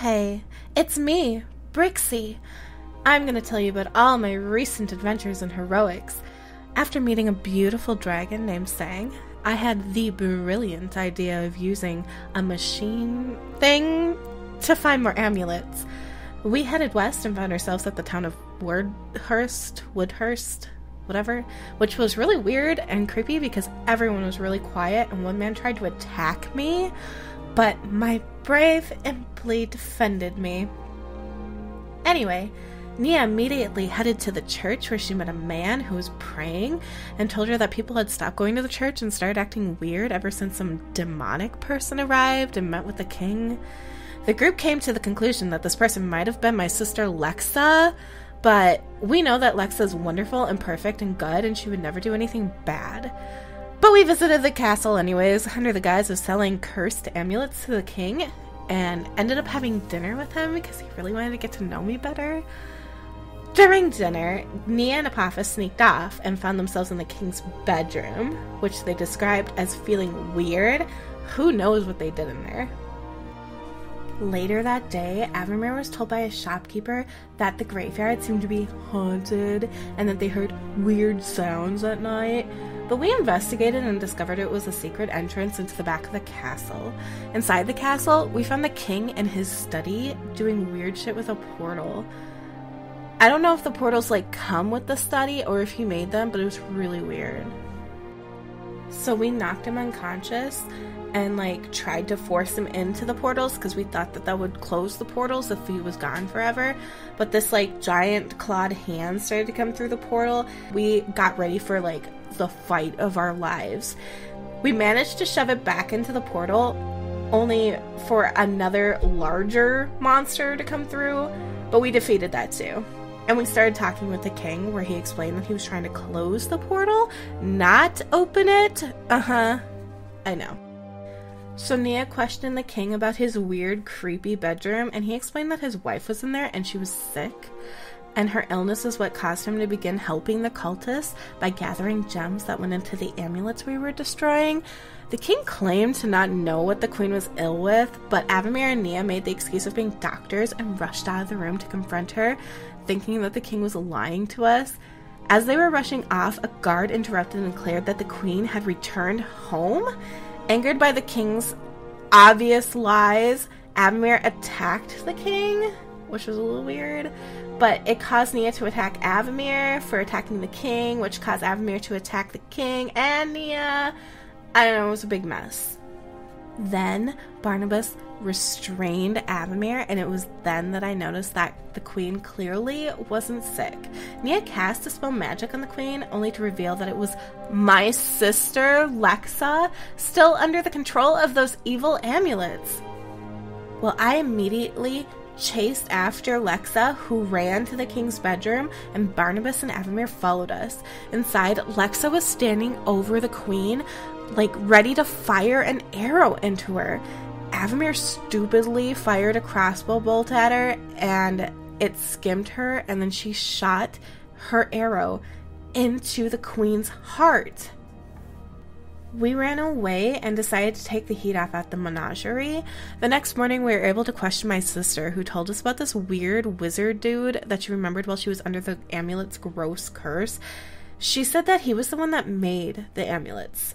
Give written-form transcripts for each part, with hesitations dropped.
Hey, it's me, Brixi. I'm going to tell you about all my recent adventures and heroics. After meeting a beautiful dragon named Sang, I had the brilliant idea of using a machine thing to find more amulets. We headed west and found ourselves at the town of Woodhurst, whatever, which was really weird and creepy because everyone was really quiet and one man tried to attack me, but my brave Imply defended me. Anyway, Nia immediately headed to the church where she met a man who was praying and told her that people had stopped going to the church and started acting weird ever since some demonic person arrived and met with the king. The group came to the conclusion that this person might have been my sister Lexa, but we know that Lexa is wonderful and perfect and good and she would never do anything bad. But we visited the castle anyways, under the guise of selling cursed amulets to the king, and ended up having dinner with him because he really wanted to get to know me better. During dinner, Nia and Apophis sneaked off and found themselves in the king's bedroom, which they described as feeling weird. Who knows what they did in there? Later that day, Avamere was told by a shopkeeper that the graveyard seemed to be haunted and that they heard weird sounds at night. But we investigated and discovered it was a secret entrance into the back of the castle. Inside the castle, we found the king in his study doing weird shit with a portal. I don't know if the portals come with the study or if he made them, but it was really weird. So we knocked him unconscious and tried to force him into the portals because we thought that would close the portals if he was gone forever. But this giant clawed hand started to come through the portal. We got ready for the fight of our lives. We managed to shove it back into the portal, only for another larger monster to come through, but we defeated that too. And we started talking with the king, where he explained that he was trying to close the portal, not open it. I know. So Nia questioned the king about his weird, creepy bedroom, and he explained that his wife was in there and she was sick, and her illness is what caused him to begin helping the cultists by gathering gems that went into the amulets we were destroying. The king claimed to not know what the queen was ill with, but Avamere and Nia made the excuse of being doctors and rushed out of the room to confront her, thinking that the king was lying to us. As they were rushing off, a guard interrupted and declared that the queen had returned home. Angered by the king's obvious lies, Avamere attacked the king, which was a little weird, but it caused Nia to attack Avamere for attacking the king, which caused Avamere to attack the king and Nia. I don't know, it was a big mess. Then Barnabas restrained Avamere, and it was then that I noticed that the queen clearly wasn't sick. Nia cast Dispel Magic on the queen, only to reveal that it was my sister, Lexa, still under the control of those evil amulets. Well, I immediately chased after Lexa, who ran to the king's bedroom, and Barnabas and Avamere followed us. Inside, Lexa was standing over the queen, ready to fire an arrow into her. Avamere stupidly fired a crossbow bolt at her, and it skimmed her, and then she shot her arrow into the queen's heart. We ran away and decided to take the heat off at the menagerie. The next morning, we were able to question my sister, who told us about this weird wizard dude that she remembered while she was under the amulet's gross curse. She said that he was the one that made the amulets.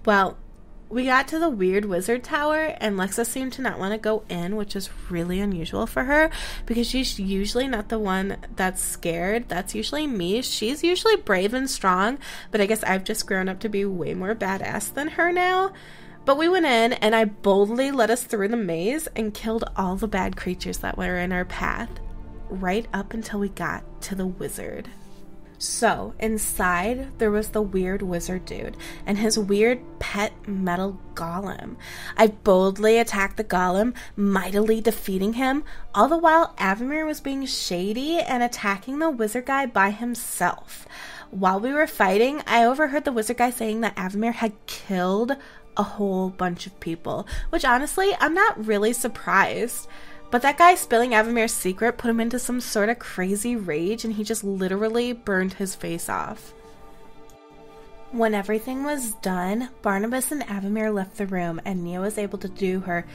Well, we got to the weird wizard tower, and Lexa seemed to not want to go in, which is really unusual for her, because she's usually not the one that's scared. That's usually me. She's usually brave and strong, but I guess I've just grown up to be way more badass than her now. But we went in, and I boldly led us through the maze and killed all the bad creatures that were in our path, right up until we got to the wizard. So, inside, there was the weird wizard dude and his weird pet metal golem. I boldly attacked the golem, mightily defeating him, all the while Avamere was being shady and attacking the wizard guy by himself. While we were fighting, I overheard the wizard guy saying that Avamere had killed a whole bunch of people, which honestly, I'm not really surprised. But that guy spilling Avamere's secret put him into some sort of crazy rage, and he just literally burned his face off. When everything was done, Barnabas and Avamere left the room, and Nia was able to do her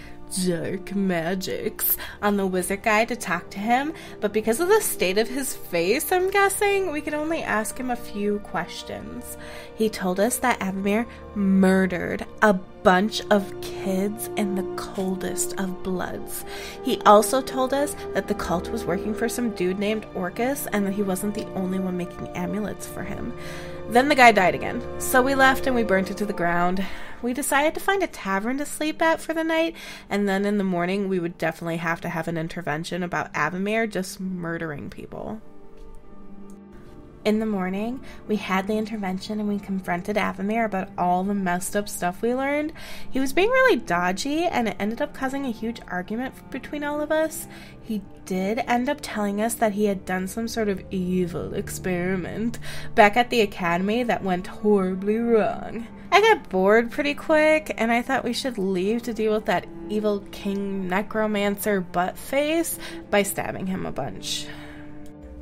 dark magics on the wizard guy to talk to him, but because of the state of his face, I'm guessing, we could only ask him a few questions. He told us that Abamir murdered a bunch of kids in the coldest of bloods. He also told us that the cult was working for some dude named Orcus and that he wasn't the only one making amulets for him. Then the guy died again, so we left and we burnt it to the ground. We decided to find a tavern to sleep at for the night, and then in the morning we would definitely have to have an intervention about Abamir just murdering people. In the morning, we had the intervention and we confronted Abamir about all the messed up stuff we learned. He was being really dodgy and it ended up causing a huge argument between all of us. He did end up telling us that he had done some sort of evil experiment back at the academy that went horribly wrong. I got bored pretty quick and I thought we should leave to deal with that evil king necromancer buttface by stabbing him a bunch.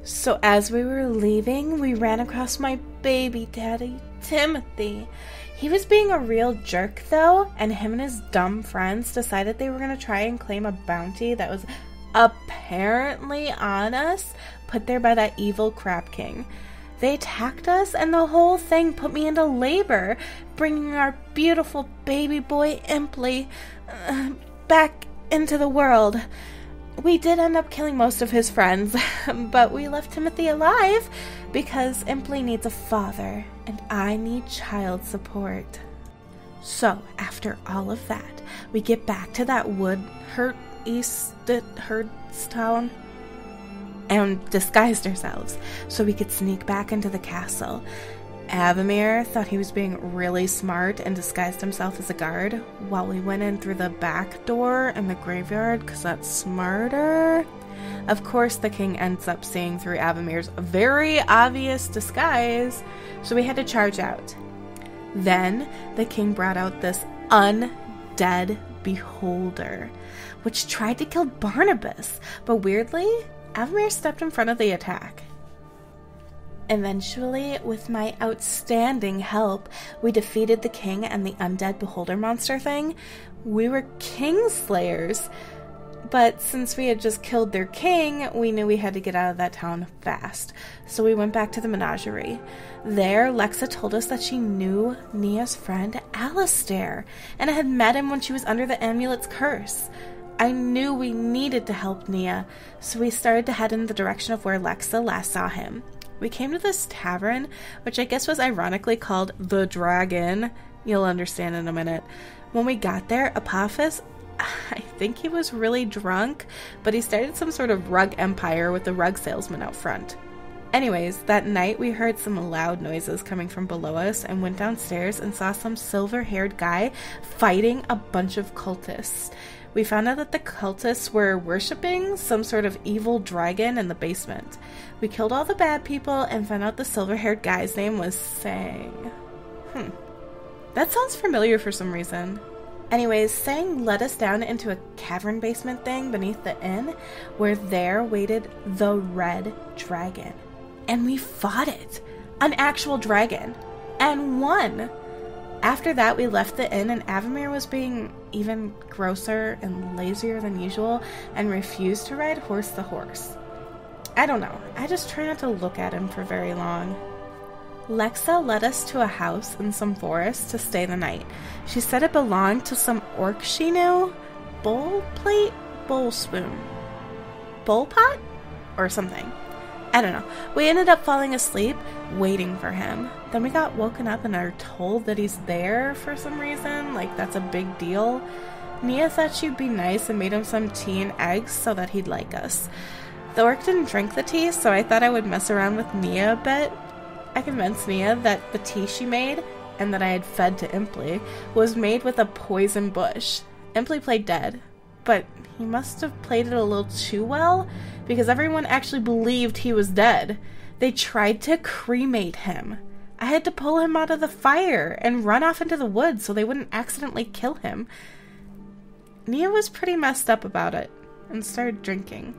So as we were leaving, we ran across my baby daddy, Timothy. He was being a real jerk though, and him and his dumb friends decided they were going to try and claim a bounty that was apparently on us, put there by that evil crab king. They attacked us and the whole thing put me into labor, bringing our beautiful baby boy Impley back into the world. We did end up killing most of his friends, but we left Timothy alive because Impley needs a father and I need child support. So, after all of that, we get back to that Herdstown and disguised ourselves so we could sneak back into the castle. Abamir thought he was being really smart and disguised himself as a guard while we went in through the back door in the graveyard because that's smarter. Of course, the king ends up seeing through Abamir's very obvious disguise, so we had to charge out. Then the king brought out this undead beholder, which tried to kill Barnabas, but weirdly, Abamir stepped in front of the attack. Eventually, with my outstanding help, we defeated the king and the undead beholder monster thing. We were kingslayers, but since we had just killed their king, we knew we had to get out of that town fast. So we went back to the menagerie. There, Lexa told us that she knew Nia's friend Alistair, and had met him when she was under the amulet's curse. I knew we needed to help Nia, so we started to head in the direction of where Lexa last saw him. We came to this tavern, which I guess was ironically called The Dragon. You'll understand in a minute. When we got there, Apophis, I think he was really drunk, but he started some sort of rug empire with the rug salesman out front. Anyways, that night we heard some loud noises coming from below us and went downstairs and saw some silver-haired guy fighting a bunch of cultists. We found out that the cultists were worshipping some sort of evil dragon in the basement. We killed all the bad people and found out the silver-haired guy's name was Sang. That sounds familiar for some reason. Anyways, Sang led us down into a cavern basement thing beneath the inn, where there waited the Red Dragon. And we fought it. An actual dragon. And won. After that, we left the inn and Abamir was being even grosser and lazier than usual and refused to ride Horse the Horse. I don't know. I just try not to look at him for very long. Lexa led us to a house in some forest to stay the night. She said it belonged to some orc she knew. Bowl plate? Bowl spoon? Bowl pot? Or something. I don't know. We ended up falling asleep, waiting for him. Then we got woken up and are told that he's there for some reason. Like, that's a big deal. Nia thought she'd be nice and made him some tea and eggs so that he'd like us. The orc didn't drink the tea, so I thought I would mess around with Nia a bit. I convinced Nia that the tea she made, and that I had fed to Impley, was made with a poison bush. Impley played dead, but he must have played it a little too well, because everyone actually believed he was dead. They tried to cremate him. I had to pull him out of the fire and run off into the woods so they wouldn't accidentally kill him. Nia was pretty messed up about it, and started drinking.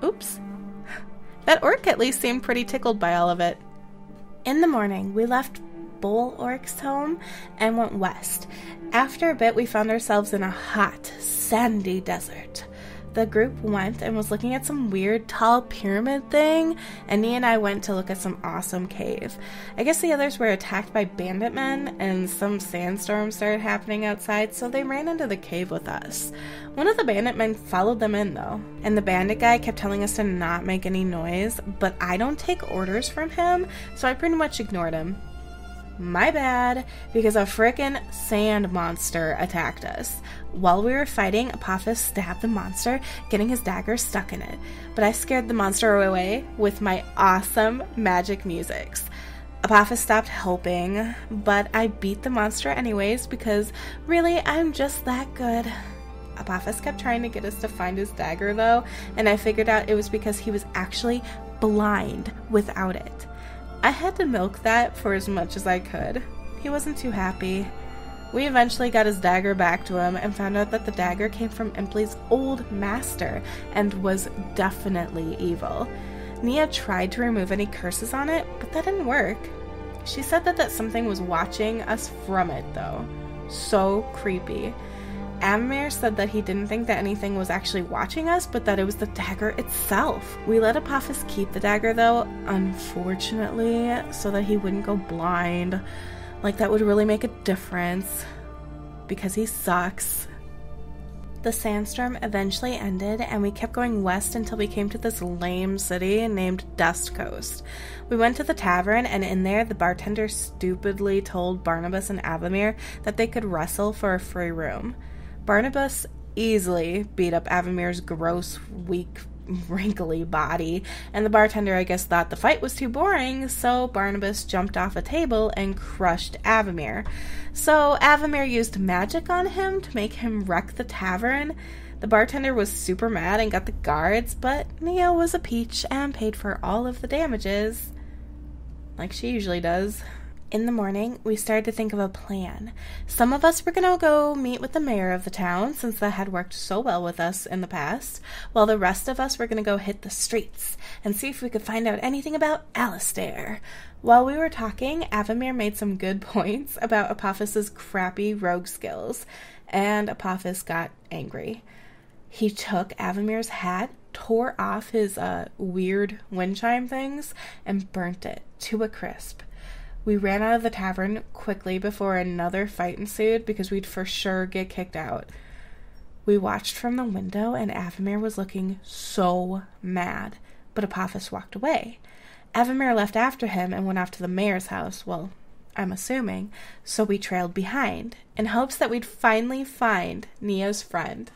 Oops. That orc at least seemed pretty tickled by all of it. In the morning, we left Bull Orc's home and went west. After a bit, we found ourselves in a hot, sandy desert. The group went and was looking at some weird tall pyramid thing, and Nia and I went to look at some awesome cave. I guess the others were attacked by bandit men, and some sandstorms started happening outside, so they ran into the cave with us. One of the bandit men followed them in, though, and the bandit guy kept telling us to not make any noise, but I don't take orders from him, so I pretty much ignored him. My bad, because a frickin' sand monster attacked us. While we were fighting, Apophis stabbed the monster, getting his dagger stuck in it. But I scared the monster away with my awesome magic musics. Apophis stopped helping, but I beat the monster anyways because really, I'm just that good. Apophis kept trying to get us to find his dagger though, and I figured out it was because he was actually blind without it. I had to milk that for as much as I could. He wasn't too happy. We eventually got his dagger back to him and found out that the dagger came from Impley's old master and was definitely evil. Nia tried to remove any curses on it, but that didn't work. She said that something was watching us from it though. So creepy. Avamir said that he didn't think that anything was actually watching us, but that it was the dagger itself. We let Apophis keep the dagger though, unfortunately, so that he wouldn't go blind. Like, that would really make a difference, because he sucks. The sandstorm eventually ended, and we kept going west until we came to this lame city named Dust Coast. We went to the tavern, and in there, the bartender stupidly told Barnabas and Avamir that they could wrestle for a free room. Barnabas easily beat up Avamir's gross, weak, wrinkly body, and the bartender, I guess, thought the fight was too boring, so Barnabas jumped off a table and crushed Avamir. So Avamir used magic on him to make him wreck the tavern. The bartender was super mad and got the guards, but Nia was a peach and paid for all of the damages, like she usually does. In the morning, we started to think of a plan. Some of us were going to go meet with the mayor of the town, since that had worked so well with us in the past, while the rest of us were going to go hit the streets and see if we could find out anything about Alistair. While we were talking, Avamir made some good points about Apophis's crappy rogue skills, and Apophis got angry. He took Avamir's hat, tore off his weird wind chime things, and burnt it to a crisp. We ran out of the tavern quickly before another fight ensued because we'd for sure get kicked out. We watched from the window and Avamir was looking so mad, but Apophis walked away. Avamir left after him and went off to the mayor's house, well, I'm assuming, so we trailed behind in hopes that we'd finally find Nia's friend.